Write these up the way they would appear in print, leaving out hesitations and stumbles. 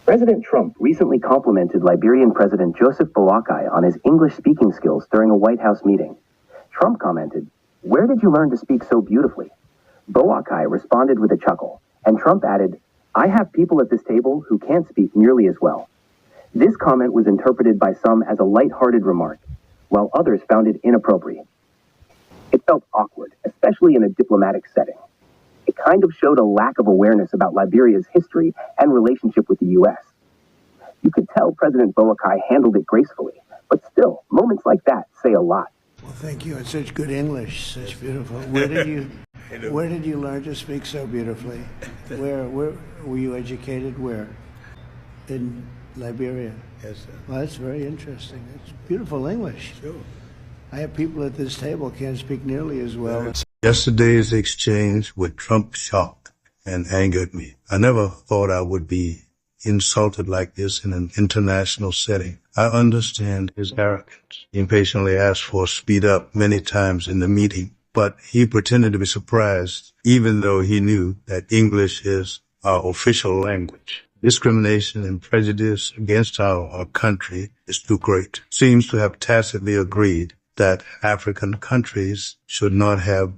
President Trump recently complimented Liberian President Joseph Boakai on his English speaking skills during a White House meeting. Trump commented, "Where did you learn to speak so beautifully?" Boakai responded with a chuckle, and Trump added, "I have people at this table who can't speak nearly as well." This comment was interpreted by some as a light-hearted remark, while others found it inappropriate. It felt awkward, especially in a diplomatic setting. It kind of showed a lack of awareness about Liberia's history and relationship with the U.S. You could tell President Boakai handled it gracefully, but still, moments like that say a lot. Well, thank you. It's such good English, such beautiful. Where did you learn to speak so beautifully? Where were you educated? Where? In Liberia. Yes, sir. Well, that's very interesting. It's beautiful English. Sure. I have people at this table can't speak nearly as well. Yesterday's exchange with Trump shocked and angered me. I never thought I would be insulted like this in an international setting. I understand his arrogance. He impatiently asked for speed up many times in the meeting, but he pretended to be surprised, even though he knew that English is our official language. Discrimination and prejudice against our country is too great. Seems to have tacitly agreed that African countries should not have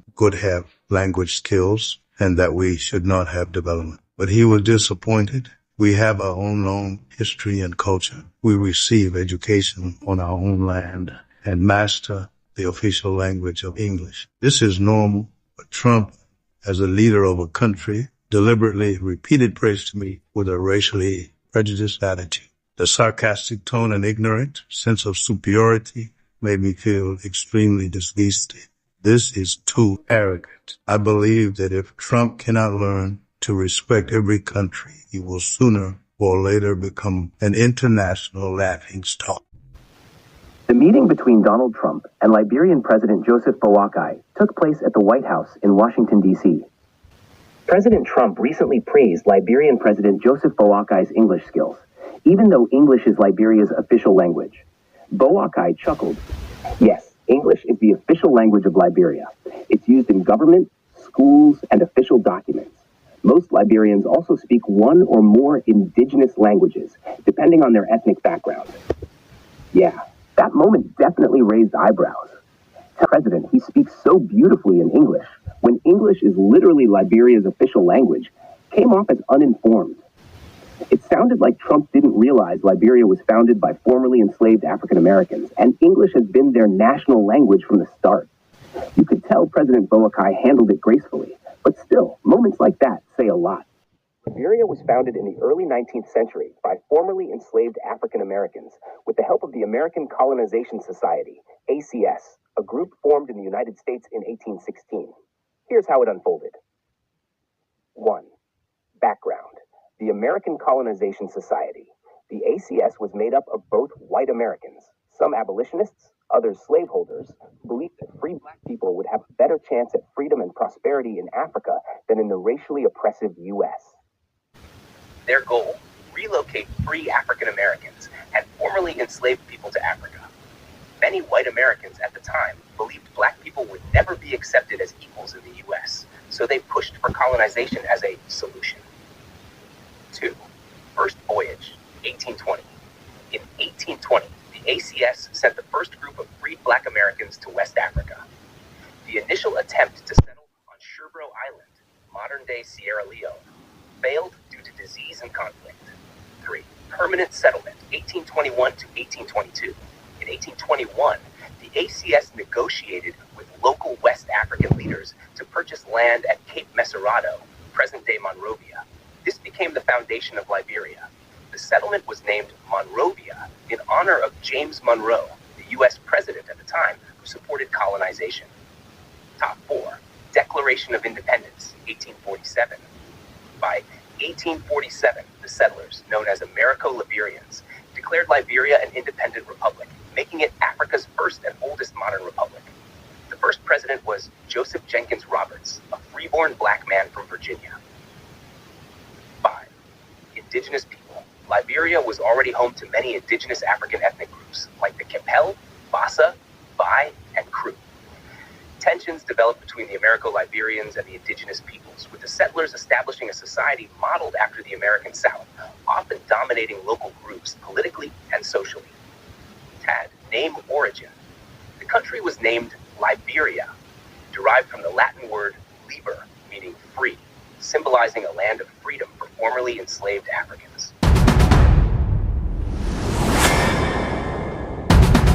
language skills and that we should not have development. But he was disappointed. We have our own long history and culture. We receive education on our own land and master the official language of English. This is normal, but Trump, as a leader of a country, deliberately repeated praise to me with a racially prejudiced attitude. The sarcastic tone and ignorant sense of superiority made me feel extremely disgusted. This is too arrogant. I believe that if Trump cannot learn to respect every country, he will sooner or later become an international laughingstock. The meeting between Donald Trump and Liberian President Joseph Boakai took place at the White House in Washington, D.C. President Trump recently praised Liberian President Joseph Boakai's English skills, even though English is Liberia's official language. Boakai chuckled. Yes, English is the official language of Liberia. It's used in government, schools, and official documents. Most Liberians also speak one or more indigenous languages, depending on their ethnic background. Yeah, that moment definitely raised eyebrows. The president, he speaks so beautifully in English, when English is literally Liberia's official language, came off as uninformed. It sounded like Trump didn't realize Liberia was founded by formerly enslaved African Americans, and English has been their national language from the start. You could tell President Boakai handled it gracefully, but still, moments like that say a lot. Liberia was founded in the early 19th century by formerly enslaved African Americans with the help of the American Colonization Society, ACS, a group formed in the United States in 1816. Here's how it unfolded. 1. Background. The American Colonization Society. The ACS was made up of both white Americans, some abolitionists, others slaveholders, who believed that free black people would have a better chance at freedom and prosperity in Africa than in the racially oppressive U.S. Their goal, relocate free African Americans and formerly enslaved people to Africa. Many white Americans at the time believed black people would never be accepted as equals in the U.S., so they pushed for colonization as a solution. 2. First voyage, 1820. In 1820, the ACS sent the first group of freed black Americans to West Africa. The initial attempt to settle on Sherbro Island, modern-day Sierra Leone, failed due to disease and conflict. 3. Permanent settlement, 1821 to 1822. In 1821, the ACS negotiated with local West African leaders to purchase land at Cape Mesurado, present-day Monrovia. This became the foundation of Liberia. The settlement was named Monrovia in honor of James Monroe, the U.S. president at the time who supported colonization. Top 4. Declaration of Independence, 1847. By 1847, the settlers, known as Americo-Liberians, declared Liberia an independent republic, making it Africa's first and oldest modern republic. The first president was Joseph Jenkins Roberts, a freeborn black man from Virginia. 5. Indigenous people. Liberia was already home to many indigenous African ethnic groups, like the Kepel, Bassa, Bai, and Kru. Tensions developed between the Americo-Liberians and the indigenous peoples, with the settlers establishing a society modeled after the American South, often dominating local groups politically and socially. Tad, name origin. The country was named Liberia, derived from the Latin word liber, meaning free, symbolizing a land of freedom for formerly enslaved Africans.